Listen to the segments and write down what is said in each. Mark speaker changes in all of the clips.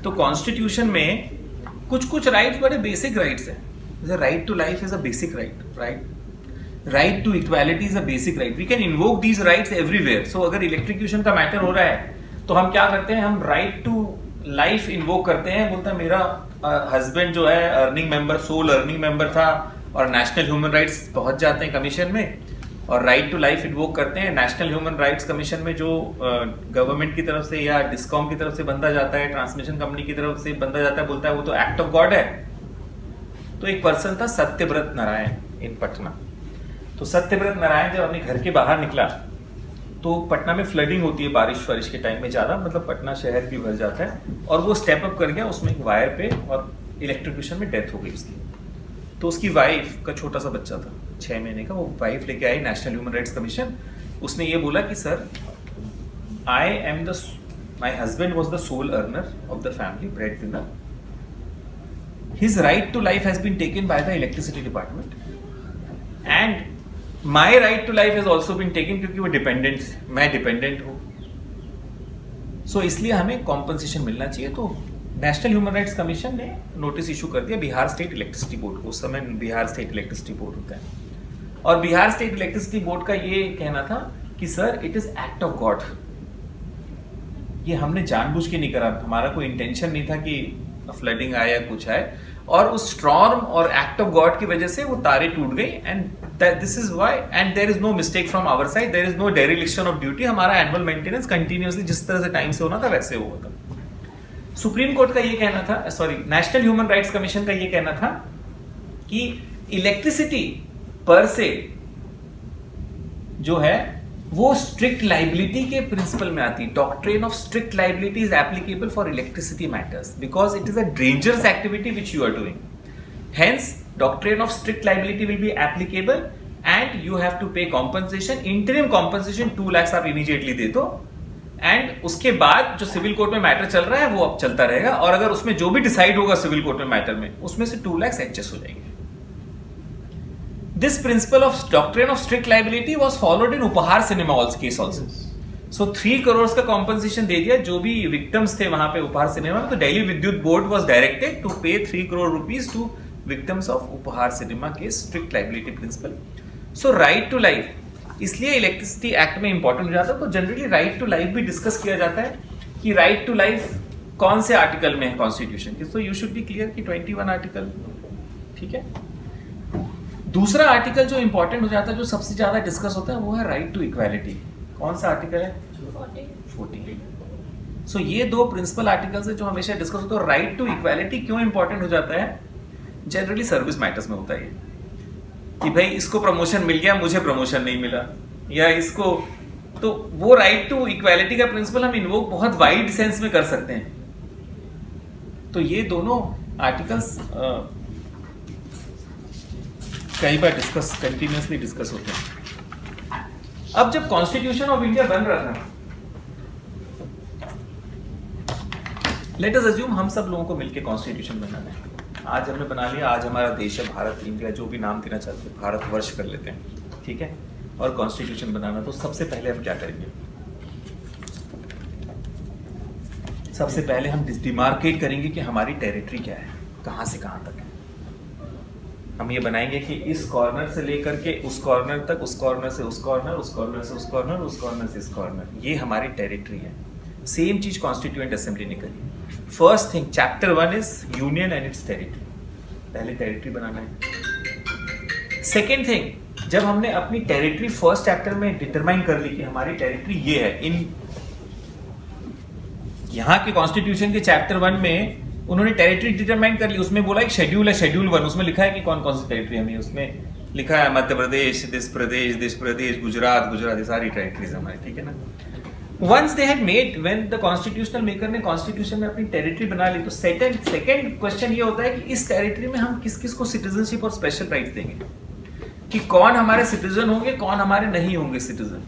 Speaker 1: तो कॉन्स्टिट्यूशन में कुछ कुछ राइट्स बड़े बेसिक राइट्स हैं, जैसे right to life is a basic right to equality is a basic right. We can invoke these rights everywhere. So अगर इलेक्ट्रिक्यूशन का मैटर हो रहा है तो हम क्या करते हैं, हम राइट टू लाइफ इन्वोक करते हैं. बोलता है मेरा हस्बैंड जो है earning member, sole earning member था, और नेशनल ह्यूमन राइट्स पहुंच जाते हैं कमीशन में और राइट टू लाइफ इन्वोक करते हैं. नेशनल ह्यूमन राइट्स कमीशन में जो गवर्नमेंट की तरफ से या डिस्कॉम की तरफ से बंदा जाता है, ट्रांसमिशन कंपनी की तरफ से बंदा जाता है, बोलता है वो तो एक्ट ऑफ गॉड है. तो एक पर्सन था सत्यव्रत नारायण इन पटना. तो सत्यव्रत नारायण जब अपने घर के बाहर निकला तो पटना में फ्लडिंग होती है बारिश के टाइम में ज्यादा, मतलब पटना शहर भी भर जाता है, और वो स्टेप अप कर गया उसमें एक वायर पे और इलेक्ट्रिक्यूशन में डेथ हो गई उसकी. तो उसकी वाइफ का छोटा सा बच्चा था 6 महीने का, वो वाइफ लेके आई नेशनल ह्यूमन राइट्स कमीशन. उसने ये बोला कि sir my husband was the sole earner of the family, breadwinner. His right to life has been taken by the electricity department and my right to life has also been taken, क्योंकि वो मैं dependent हूं. सो इसलिए हमें compensation मिलना चाहिए. तो national human rights commission ने नोटिस इशू कर दिया बिहार स्टेट इलेक्ट्रिसिटी बोर्ड को. उस समय बिहार स्टेट इलेक्ट्रिसिटी बोर्ड होता है, और बिहार स्टेट इलेक्ट्रिसिटी बोर्ड का ये कहना था कि sir it is act of God. ये हमने जानबूझ के नहीं करा, हमारा कोई इंटेंशन नहीं था कि फ्लडिंग आए या कुछ आए, और उस स्टॉर्म और एक्ट ऑफ गॉड की वजह से वो तारे टूट गई. And this is why, and there is no mistake from our side, there is no dereliction of duty. हमारा एनुअल मेंटेनेंस कंटिन्यूअसली जिस तरह से टाइम से होना था वैसे हुआ था. सुप्रीम कोर्ट का ये कहना था, sorry national human rights commission का ये कहना था कि इलेक्ट्रिसिटी पर से जो है वो स्ट्रिक्ट लाइबिलिटी के प्रिंसिपल में आती है. Doctrine of strict liability is applicable for electricity matters because it is a dangerous activity which you are doing. Hence doctrine of strict liability will be applicable and you have to pay compensation. Interim compensation 2 lakh आप immediately दे दो, and उसके बाद जो civil court में matter चल रहा है वो अब चलता रहेगा, और अगर उसमें जो भी डिसाइड होगा सिविल कोर्ट में मैटर में उसमें से 2 लाख एडजस्ट हो जाएंगे. This principle of doctrine of strict liability was followed in उपहार सिनेमा हॉल्स केस आल्सो. सो 3 करोड़ का कॉम्पनसेशन दे दिया जो भी विक्टिम्स थे वहां पे उपहार सिनेमा में. तो दिल्ली विद्युत board was directed to pay 3 crore rupees to victims of Uphaar cinema case, strict liability principle. So right to life इसलिए इलेक्ट्रिसिटी एक्ट में इंपॉर्टेंट हो जाता है. तो जनरली राइट टू लाइफ भी डिस्कस किया जाता है कि राइट टू लाइफ कौन से आर्टिकल में है कॉन्स्टिट्यूशन के. So you should be clear कि 21 आर्टिकल, ठीक है. दूसरा आर्टिकल जो इंपॉर्टेंट हो जाता है, जो सबसे ज्यादा डिस्कस होता है, वो है राइट टू इक्वालिटी. कौन सा आर्टिकल है? 14. सो ये 2 प्रिंसिपल आर्टिकल्स है जो हमेशा डिस्कस होता है. राइट टू इक्वालिटी क्यों इंपॉर्टेंट हो जाता है? जनरली सर्विस मैटर्स में होता है कि भाई इसको प्रमोशन मिल गया, मुझे प्रमोशन नहीं मिला, या इसको, तो वो राइट टू इक्वालिटी का प्रिंसिपल हम इन्वोक बहुत वाइड सेंस में कर सकते हैं. तो ये दोनों आर्टिकल्स कई बार कंटिन्यूसली डिस्कस होते हैं. अब जब कॉन्स्टिट्यूशन ऑफ इंडिया बन रहा था, लेट अस अज्यूम हम सब लोगों को मिलकर कॉन्स्टिट्यूशन बनाना है. आज हमने बना लिया, आज हमारा देश है भारत, इंडिया, जो भी नाम देना चाहते हैं, भारतवर्ष कर लेते हैं, ठीक है. और कॉन्स्टिट्यूशन बनाना, तो सबसे पहले हम क्या करेंगे? सबसे पहले हम डिमार्केट करेंगे कि हमारी टेरिटरी क्या है, कहां से कहां तक है. हम ये बनाएंगे कि इस कॉर्नर से लेकर के उस कॉर्नर तक, उस कॉर्नर से उस कॉर्नर, उस कॉर्नर से उस कॉर्नर, उस कॉर्नर से इस कॉर्नर, ये हमारी टेरिटरी है. सेम चीज कॉन्स्टिट्यूएंट असेंबली ने करी. First thing, chapter 1 is union and it's territory. पहले टेरिटरी बनाना है. सेकेंड थिंग, जब हमने अपनी टेरिटरी फर्स्ट चैप्टर में डिटरमाइन कर ली कि हमारी टेरिटरी ये है, इन यहां के कॉन्स्टिट्यूशन के चैप्टर 1 में उन्होंने टेरिटरी डिटरमाइन कर ली. उसमें बोला एक शेड्यूल है, शेड्यूल 1, उसमें लिखा है कि कौन कौन सी टेरिटरी हमें, उसमें लिखा है मध्य प्रदेश, दिस प्रदेश, गुजरात, ये सारी टेरिटरीज हमारी, ठीक है ना. Once they had made, when the constitutional maker ने कॉन्स्टिट्यूशन में अपनी टेरिटरी बना ली, तो सेकंड क्वेश्चन ये होता है कि इस टेरिटरी में हम किस किस को सिटीजनशिप और स्पेशल राइट्स देंगे, कि कौन हमारे सिटीजन होंगे, कौन हमारे नहीं होंगे सिटीजन.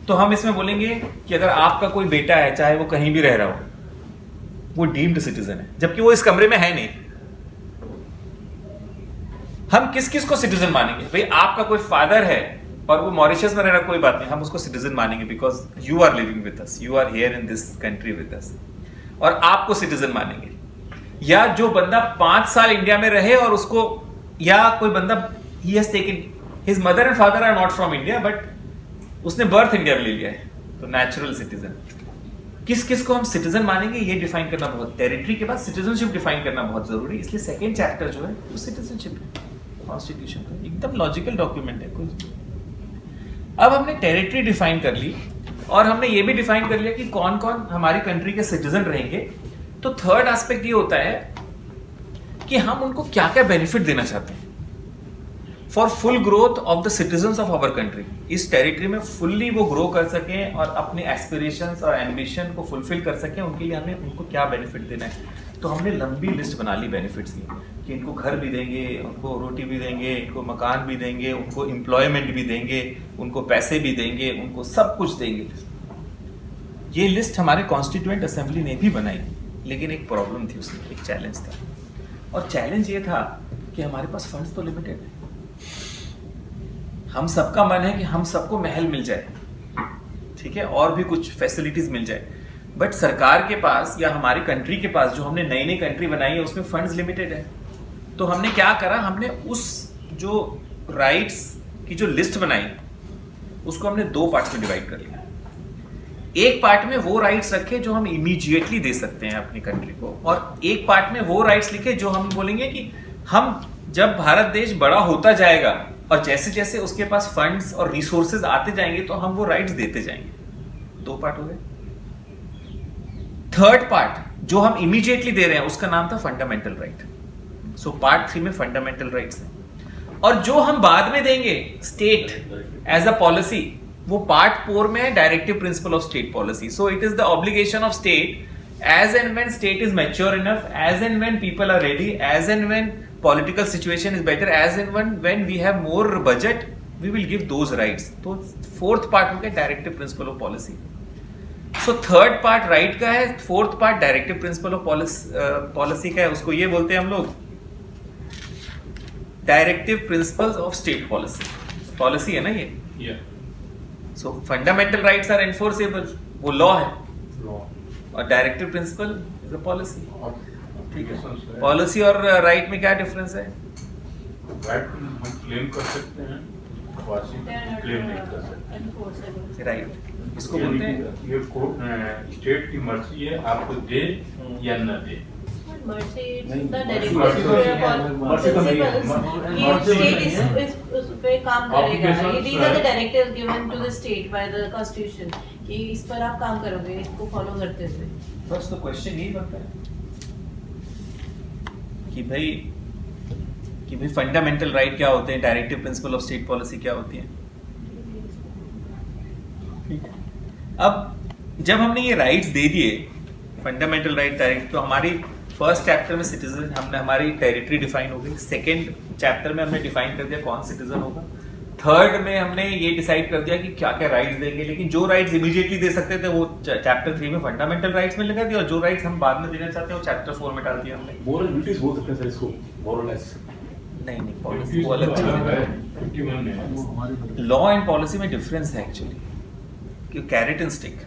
Speaker 1: तो हम इसमें बोलेंगे कि अगर आपका कोई बेटा है, चाहे वो कहीं भी रह रहा हो, वो डीम्ड सिटीजन है, जबकि वो इस कमरे में है नहीं. हम किस किस को सिटीजन मानेंगे? भाई आपका कोई फादर है और वो मॉरिशस में रह रहा, कोई बात नहीं, हम उसको सिटीजन मानेंगे because you are living with us, you are here in this country with us. और आपको सिटीजन मानेंगे, या जो बंदा 5 साल इंडिया में रहे और उसको, या कोई बंदा ही has taken, his mother and father are not from India but उसने बर्थ इंडिया में ले लिया है, तो नेचुरल सिटीजन। किस किस को हम सिटीजन मानेंगे ये डिफाइन करना बहुत, टेरिटरी के बाद सिटीजनशिप डिफाइन करना बहुत जरूरी है, इसलिए सेकंड चैप्टर जो है वो सिटीजनशिप है कॉन्स्टिट्यूशन का, एकदम लॉजिकल डॉक्यूमेंट है कोई। अब हमने टेरिटरी डिफाइन कर ली और हमने ये भी डिफाइन कर लिया कि कौन कौन हमारी कंट्री के सिटीजन रहेंगे, तो थर्ड एस्पेक्ट ये होता है कि हम उनको क्या क्या बेनिफिट देना चाहते हैं for full growth of the citizens of our country. इस टेरिटरी में फुल्ली वो ग्रो कर सकें और अपने एस्पिरेशंस और एम्बिशन को फुलफिल कर सकें, उनके लिए हमें उनको क्या बेनिफिट देना है। तो हमने लंबी लिस्ट बना ली बेनिफिट्स की, कि इनको घर भी देंगे, उनको रोटी भी देंगे, इनको मकान भी देंगे, उनको एम्प्लॉयमेंट भी देंगे, उनको पैसे भी देंगे, उनको सब कुछ देंगे। ये लिस्ट हमारे कॉन्स्टिट्यूएंट असेंबली ने भी बनाई, लेकिन एक प्रॉब्लम थी उसमें, एक चैलेंज था, और चैलेंज ये था कि हमारे पास फंड्स तो लिमिटेड है। हम सबका मन है कि हम सबको महल मिल जाए, ठीक है, और भी कुछ फैसिलिटीज मिल जाए, बट सरकार के पास या हमारी कंट्री के पास, जो हमने नई नई कंट्री बनाई है, उसमें फंड्स लिमिटेड है। तो हमने क्या करा, हमने उस जो राइट्स की जो लिस्ट बनाई उसको हमने 2 पार्ट्स में डिवाइड कर लिया। एक पार्ट में वो राइट्स रखे जो हम इमीडिएटली दे सकते हैं अपनी कंट्री को, और एक पार्ट में वो राइट्स लिखे जो हम बोलेंगे कि हम जब भारत देश बड़ा होता जाएगा और जैसे जैसे उसके पास फंड्स और रिसोर्सेज आते जाएंगे तो हम वो राइट्स देते जाएंगे। 2 पार्ट हो गए। थर्ड पार्ट जो हम इमीडिएटली दे रहे हैं उसका नाम था फंडामेंटल राइट। सो पार्ट 3 में फंडामेंटल राइट्स हैं, और जो हम बाद में देंगे स्टेट एज अ पॉलिसी, वो पार्ट 4 में है directive principle of state policy. So it is the obligation of state as and when state is mature enough, as and when people are ready, as and when political situation is better, as in when we have more budget we will give those rights. तो fourth part हो गया directive principle of policy. So third part right का है, fourth part directive principle of policy का है, उसको ये बोलते हैं हम लोग directive principles of state policy. Policy है ना ये?
Speaker 2: Yeah.
Speaker 1: So fundamental rights are enforceable, वो law है, और directive principle is a policy. ठीक है। पॉलिसी और राइट में क्या डिफरेंस है?
Speaker 2: राइट हम क्लेम कर सकते हैं, क्लेम नहीं कर सकते।
Speaker 1: राइट इसको बोलते हैं,
Speaker 2: ये स्टेट की मर्जी है, आपको दे या न दे।
Speaker 3: इस पर आप काम करोगे, इसको फॉलो करते हुए।
Speaker 1: बस तो क्वेश्चन यही बनता है कि भाई फंडामेंटल राइट क्या होते हैं, directive principle of state policy क्या होती है। अब जब हमने ये राइट्स दे दिए, फंडामेंटल राइट डायरेक्ट, तो हमारी फर्स्ट चैप्टर में सिटीजन, हमने हमारी टेरिटरी डिफाइन हो गई। सेकेंड चैप्टर में हमने डिफाइन कर दिया कौन सिटीजन होगा। थर्ड में हमने ये डिसाइड कर दिया कि क्या क्या राइट्स देंगे, लेकिन जो राइट्स इमीडिएटली दे सकते थे वो चैप्टर 3 में फंडामेंटल राइट्स में लगा दिया, और जो राइट्स हम बाद में देना चाहते हैं वो चैप्टर 4 में डाल दिया हमने।
Speaker 4: मोरल ड्यूटीज बोल सकते हैं सर इसको, मोरल लेस।
Speaker 1: नहीं पॉलिसी वो अलग चीज है। लॉ एंड पॉलिसी में डिफरेंस है एक्चुअली, कि carrot and stick.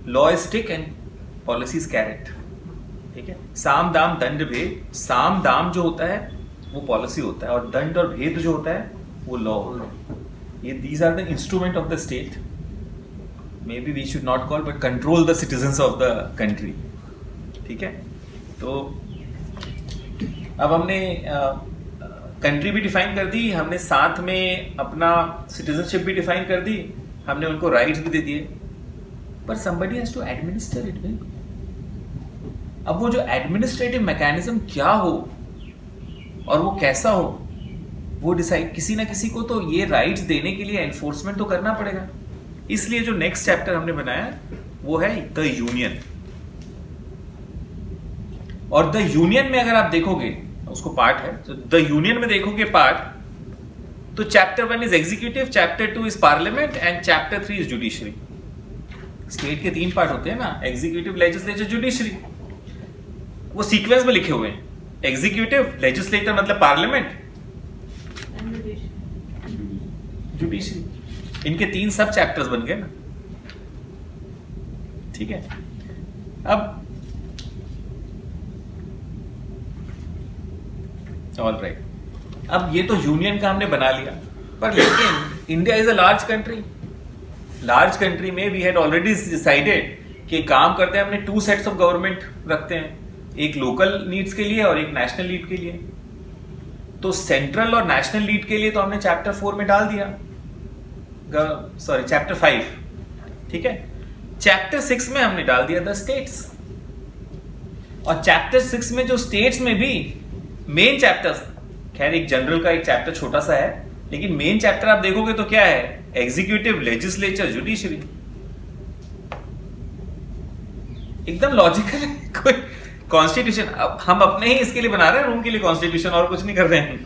Speaker 1: Law is stick and policy is carrot, ठीक है। साम दाम दंड भेद, साम दाम जो होता है वो पॉलिसी होता है, और दंड और भेद जो होता है वो लॉ होता है। ये these are the instrument of the state, may be we should not call, but control the citizens of the country, ठीक है। तो अब हमने कंट्री भी डिफाइन कर दी, हमने साथ में अपना सिटीजनशिप भी डिफाइन कर दी, हमने उनको राइट्स भी दे दिए, पर somebody has to administer it भाई। अब वो जो एडमिनिस्ट्रेटिव मैकेनिज्म क्या हो और वो कैसा हो, वो डिसाइड, किसी ना किसी को तो ये राइट्स देने के लिए एनफोर्समेंट तो करना पड़ेगा। इसलिए जो नेक्स्ट चैप्टर हमने बनाया वो है द यूनियन। और द यूनियन में अगर आप देखोगे, उसको पार्ट है, तो द यूनियन में देखोगे पार्ट, तो chapter 1 is executive, chapter 2 is parliament and chapter 3 is judiciary. State के 3 पार्ट होते हैं ना, एग्जीक्यूटिव, लेजिस्लेचर, जुडिशरी। वो सीक्वेंस में लिखे हुए हैं, एग्जीक्यूटिव, लेजिस्लेचर मतलब पार्लियामेंट, जुडिशरी। इनके 3 सब चैप्टर्स बन गए ना, ठीक है। अब ऑल राइट। अब ये तो यूनियन का हमने बना लिया, पर लेकिन India is a large country. Large country में वी हैड ऑलरेडी डिसाइडेड कि काम करते हैं, हमने 2 सेट्स ऑफ गवर्नमेंट रखते हैं, एक लोकल नीड्स के लिए और एक नेशनल नीड के लिए। तो सेंट्रल और नेशनल नीड के लिए तो हमने चैप्टर 4 में डाल दिया, सॉरी चैप्टर 5, ठीक है। चैप्टर 6 में हमने डाल दिया द स्टेट्स, और चैप्टर 6 में जो स्टेट्स में भी मेन चैप्टर, खैर एक जनरल का एक चैप्टर छोटा सा है, लेकिन मेन चैप्टर आप देखोगे तो क्या है, एग्जीक्यूटिव, लेजिस्लेचर, जुडिशरी। एकदम लॉजिकल है। कोई कॉन्स्टिट्यूशन अब हम अपने ही इसके लिए बना रहे हैं, रूम के लिए कॉन्स्टिट्यूशन, और कुछ नहीं कर रहे हैं,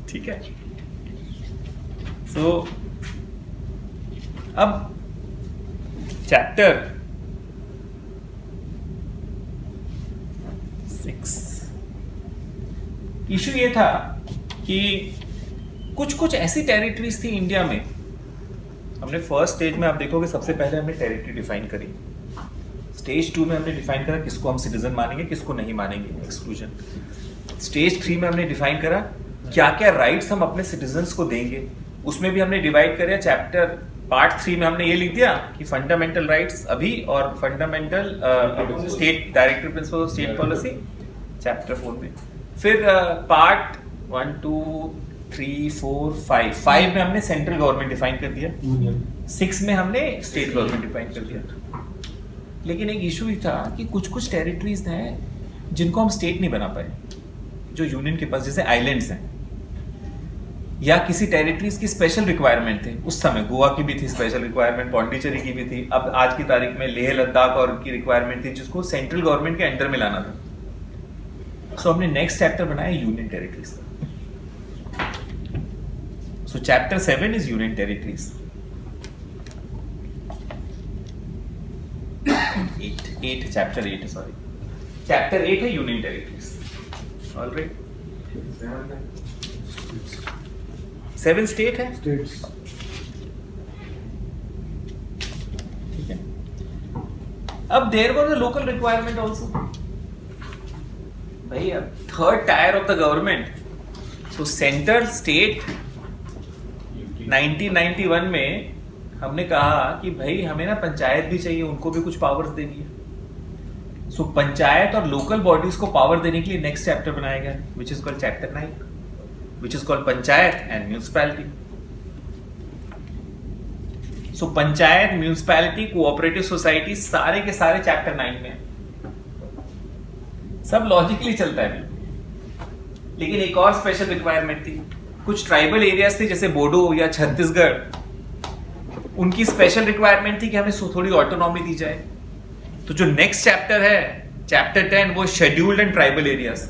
Speaker 1: ठीक है। सो अब चैप्टर 6 इशू ये था कि कुछ ऐसी टेरिटरीज थी इंडिया में। हमने फर्स्ट स्टेज में आप देखोगे सबसे पहले हमने टेरिटरी डिफाइन करी। स्टेज 2 में हमने डिफाइन करा किसको हम सिटीजन मानेंगे, किसको नहीं मानेंगे, एक्सक्लूजन। स्टेज 3 में हमने डिफाइन करा क्या क्या राइट्स हम अपने सिटीजन्स को देंगे। उसमें भी हमने डिवाइड करा। चैप्टर पार्ट 3 में हमने ये लिख दिया कि फंडामेंटल राइट्स अभी और fundamental state directive principle of state policy chapter 4 में। फिर पार्ट 1 2 3 4 5 में हमने सेंट्रल गवर्नमेंट डिफाइन कर दिया, 6 में हमने स्टेट गवर्नमेंट डिफाइन कर दिया। लेकिन एक इशू ही था कि कुछ टेरिटरीज हैं जिनको हम स्टेट नहीं बना पाए, जो यूनियन के पास, जैसे आइलैंड्स हैं, या किसी टेरिटरीज की स्पेशल रिक्वायरमेंट थे। उस समय गोवा की भी थी स्पेशल रिक्वायरमेंट, पौंडीचेरी की भी थी, अब आज की तारीख में लेह लद्दाख और की रिक्वायरमेंट थी जिसको सेंट्रल गवर्नमेंट के अंडर में लाना था। सो हमने नेक्स्ट चैप्टर बनाया यूनियन टेरिटरीज का। So chapter 7 is union territories. 8 chapter 8 sorry chapter 8 है यूनियन टेरिटरीज। ऑलराइट, 7 स्टेट है,
Speaker 4: स्टेट्स।
Speaker 1: ठीक है। अब there was a local requirement also. भाई अब third tier of the government, so central state 1991 में हमने कहा कि भाई हमें ना पंचायत भी चाहिए, उनको भी कुछ पावर्स देनी है। सो पंचायत और लोकल बॉडीज को पावर देने के लिए नेक्स्ट चैप्टर बनाया गया, which is called chapter 9, which is called panchayat and municipality. So panchayat, municipality, cooperative society सारे के सारे चैप्टर 9 में, सब लॉजिकली चलता है। लेकिन एक और स्पेशल रिक्वायरमेंट थी, कुछ ट्राइबल एरियाज थे जैसे बोडो या छत्तीसगढ़, उनकी स्पेशल रिक्वायरमेंट थी कि हमें थोड़ी ऑटोनॉमी दी जाए। तो जो नेक्स्ट चैप्टर है चैप्टर 10, वो शेड्यूल्ड एंड ट्राइबल एरियाज।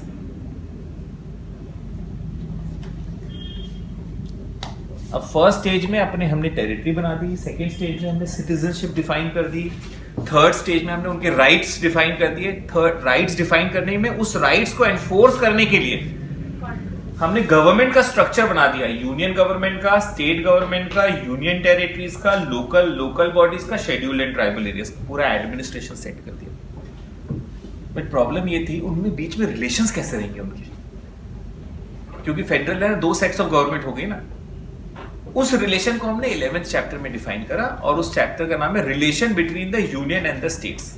Speaker 1: अब फर्स्ट स्टेज में हमने टेरिटरी बना दी, सेकेंड स्टेज में हमने सिटीजनशिप डिफाइन कर दी, थर्ड स्टेज में हमने उनके राइट्स डिफाइन कर दिए। थर्ड राइट्स डिफाइन करने में उस राइट्स को एनफोर्स करने के लिए हमने गवर्नमेंट का स्ट्रक्चर बना दिया, यूनियन गवर्नमेंट का, स्टेट गवर्नमेंट का, यूनियन टेरिटरीज का, लोकल बॉडीज का, शेड्यूल्ड एंड ट्राइबल एरियाज का, पूरा एडमिनिस्ट्रेशन सेट कर दिया। बट प्रॉब्लम ये थी उनमें बीच में रिलेशंस कैसे रहेंगे उनके, क्योंकि फेडरल है, 2 सेट्स ऑफ गवर्नमेंट हो गई ना। उस रिलेशन को हमने 11th चैप्टर में डिफाइन करा, और उस चैप्टर का नाम है relation between the union and the states.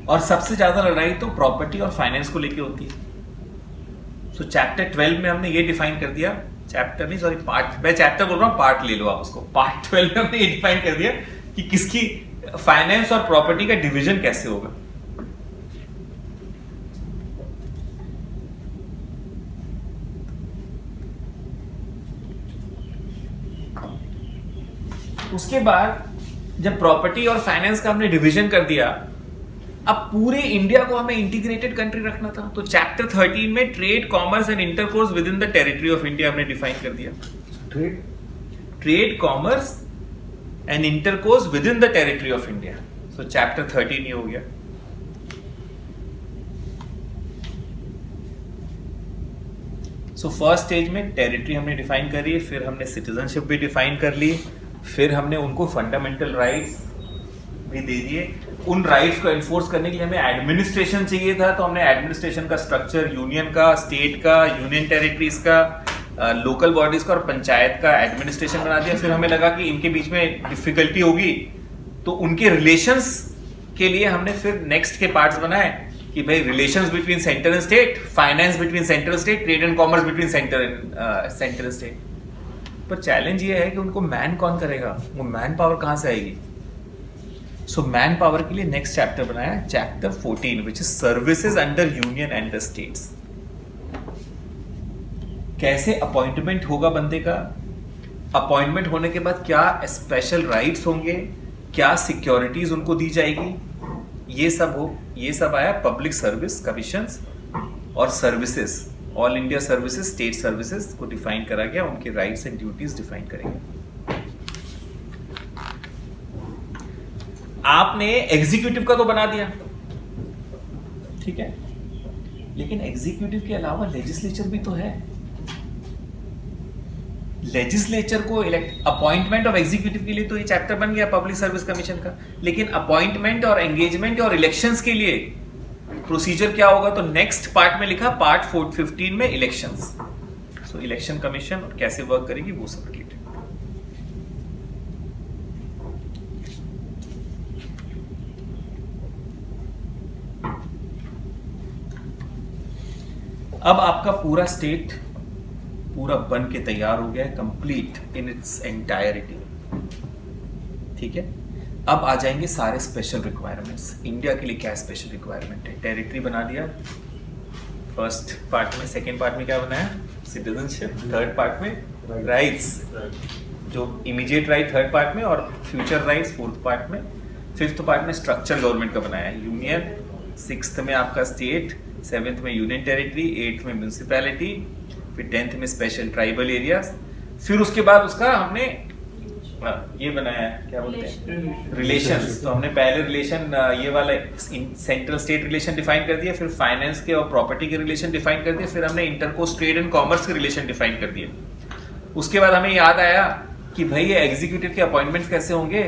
Speaker 1: और सबसे ज्यादा लड़ाई तो प्रॉपर्टी और फाइनेंस को लेके होती है। सो चैप्टर 12 में हमने ये डिफाइन कर दिया, चैप्टर नहीं सॉरी पार्ट, मैं चैप्टर बोल रहा हूं, पार्ट ले लो आप उसको। पार्ट 12 में हमने ये डिफाइन कर दिया कि किसकी फाइनेंस और प्रॉपर्टी का डिवीजन कैसे होगा। उसके बाद जब प्रॉपर्टी और फाइनेंस का हमने डिवीजन कर दिया, अब पूरे इंडिया को हमें इंटीग्रेटेड कंट्री रखना था। तो चैप्टर 13 में trade, commerce and intercourse with in the territory of India हमने डिफाइन कर दिया। Trade, commerce and intercourse with in the territory of India. So chapter 13 ये हो गया। सो फर्स्ट स्टेज में टेरिटरी हमने डिफाइन करी, फिर हमने सिटीजनशिप भी डिफाइन कर ली, फिर हमने उनको फंडामेंटल राइट्स भी दे दिए, उन राइट्स को एनफोर्स करने के लिए हमें एडमिनिस्ट्रेशन चाहिए था, तो हमने एडमिनिस्ट्रेशन का स्ट्रक्चर यूनियन का, स्टेट का, यूनियन टेरिटरीज का, लोकल बॉडीज का और पंचायत का एडमिनिस्ट्रेशन बना दिया। फिर हमें लगा कि इनके बीच में डिफिकल्टी होगी, तो उनके रिलेशंस के लिए हमने फिर नेक्स्ट के पार्ट्स बनाए कि भाई relations between centre and state, finance between central state, trade and commerce between central state. पर चैलेंज ये है कि उनको मैन कौन करेगा, वो मैन पावर कहां से आएगी। सो मैन पावर के लिए नेक्स्ट चैप्टर बनाया, chapter 14, which is services under union and the states. कैसे अपॉइंटमेंट होगा बंदे का, अपॉइंटमेंट होने के बाद क्या स्पेशल राइट्स होंगे, क्या सिक्योरिटीज उनको दी जाएगी, ये सब आया पब्लिक सर्विस कमीशंस और services, all India services, state services को डिफाइन करा गया, उनके राइट्स एंड ड्यूटीज डिफाइन करेंगे। आपने एग्जीक्यूटिव का तो बना दिया, ठीक है, लेकिन एग्जीक्यूटिव के अलावा लेजिस्लेचर भी तो है। लेजिस्लेचर को इलेक्ट, अपॉइंटमेंट ऑफ एग्जीक्यूटिव के लिए तो ये चैप्टर बन गया पब्लिक सर्विस कमीशन का, लेकिन अपॉइंटमेंट और एंगेजमेंट और इलेक्शंस के लिए प्रोसीजर क्या होगा, तो नेक्स्ट पार्ट में लिखा, पार्ट 15 में इलेक्शंस। सो इलेक्शन कमीशन कैसे वर्क करेगी वो सब रिलेटेड। अब आपका पूरा स्टेट पूरा बन के तैयार हो गया है, कंप्लीट इन इट्स एंटायरिटी, ठीक है। अब आ जाएंगे सारे स्पेशल रिक्वायरमेंट्स। इंडिया के लिए क्या स्पेशल रिक्वायरमेंट है, टेरिटरी बना दिया फर्स्ट पार्ट में, सेकेंड पार्ट में क्या बनाया, सिटीजनशिप, थर्ड पार्ट में राइट्स, जो इमीडिएट राइट थर्ड पार्ट में और फ्यूचर राइट्स फोर्थ पार्ट में, फिफ्थ पार्ट में स्ट्रक्चर गवर्नमेंट का बनाया है, यूनियन, सिक्स्थ में आपका स्टेट, सेवेंथ में यूनियन टेरिटरी, एट्थ में म्यूनिसिपैलिटी, फिर 10th में स्पेशल ट्राइबल एरियाज। फिर उसके बाद उसका हमने ये बनाया है, क्या बोलते हैं, रिलेशंस। तो हमने पहले रिलेशन ये वाला सेंट्रल स्टेट रिलेशन डिफाइन कर दिया, फिर फाइनेंस के और प्रॉपर्टी के रिलेशन डिफाइन कर दिए, फिर हमने इंटरकोस्ट ट्रेड एंड कॉमर्स के रिलेशन डिफाइन कर दिए। उसके बाद हमें याद आया कि भाई ये एग्जीक्यूटिव के अपॉइंटमेंट्स कैसे होंगे,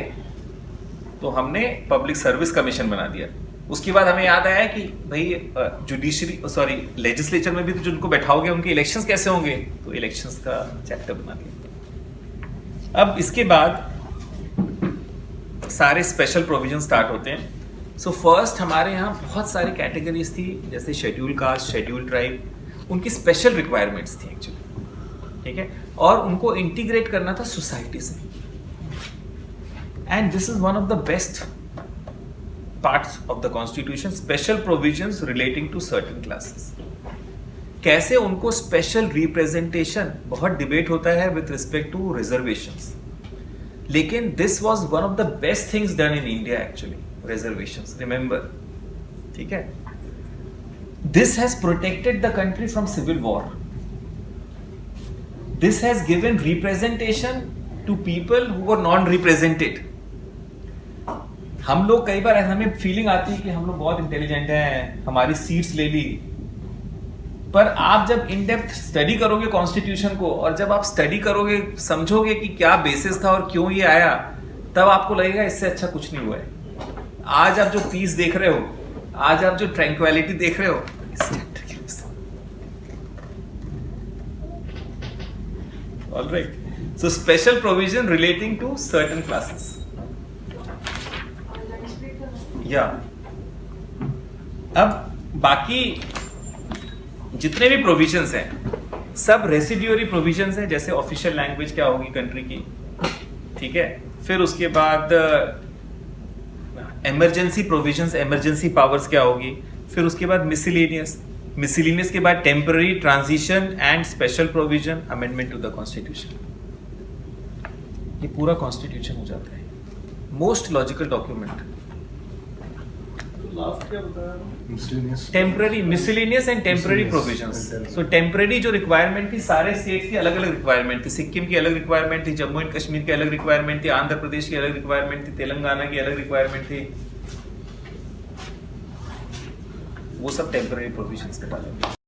Speaker 1: तो हमने पब्लिक सर्विस कमीशन बना दिया। उसके बाद हमें याद आया कि भाई लेजिस्लेचर में भी तो जिनको बैठाओगे उनके इलेक्शंस कैसे होंगे, तो इलेक्शंस का चैप्टर बना दिया। अब इसके बाद सारे स्पेशल प्रोविजन स्टार्ट होते हैं। सो फर्स्ट हमारे यहाँ बहुत सारी कैटेगरीज थी, जैसे शेड्यूल कास्ट, शेड्यूल ट्राइब, उनकी स्पेशल रिक्वायरमेंट्स थी एक्चुअली, ठीक है, और उनको इंटीग्रेट करना था सोसाइटी से। And this is one of the best parts of the constitution, special provisions relating to certain classes। कैसे उनको स्पेशल रिप्रेजेंटेशन, बहुत डिबेट होता है विथ रिस्पेक्ट टू रिजर्वेशंस, लेकिन this was one of the best things done in India actually, reservations, remember, ठीक है। This has protected the country from civil war, this has given representation to people who were non represented. हम लोग कई बार हमें feeling आती है कि हम लोग बहुत इंटेलिजेंट हैं, हमारी सीट्स ले ली, पर आप जब इन डेप्थ स्टडी करोगे कॉन्स्टिट्यूशन को, और जब आप स्टडी करोगे, समझोगे कि क्या बेसिस था और क्यों ये आया, तब आपको लगेगा इससे अच्छा कुछ नहीं हुआ है। आज आप जो पीस देख रहे हो, आज आप जो ट्रैंक्विलिटी देख रहे हो, alright. So special provision relating to certain classes, या अब बाकी जितने भी प्रोविजंस हैं सब रेसिड्यूरी प्रोविजंस हैं, जैसे ऑफिशियल लैंग्वेज क्या होगी कंट्री की, ठीक है। फिर उसके बाद इमरजेंसी प्रोविजंस, इमरजेंसी पावर्स क्या होगी, फिर उसके बाद मिसलेनियस के बाद temporary, transition and special provision, amendment to the constitution. ये पूरा कॉन्स्टिट्यूशन हो जाता है, most logical document. Temporary, miscellaneous and temporary provisions. So temporary जो रिक्वायरमेंट थी, सारे स्टेट्स की अलग अलग रिक्वायरमेंट थी, सिक्किम की अलग रिक्वायरमेंट थी, जम्मू एंड कश्मीर की अलग रिक्वायरमेंट थी, आंध्र प्रदेश की अलग रिक्वायरमेंट थी, तेलंगाना की अलग रिक्वायरमेंट थी, वो सब टेम्पररी प्रोविजंस के बारे में।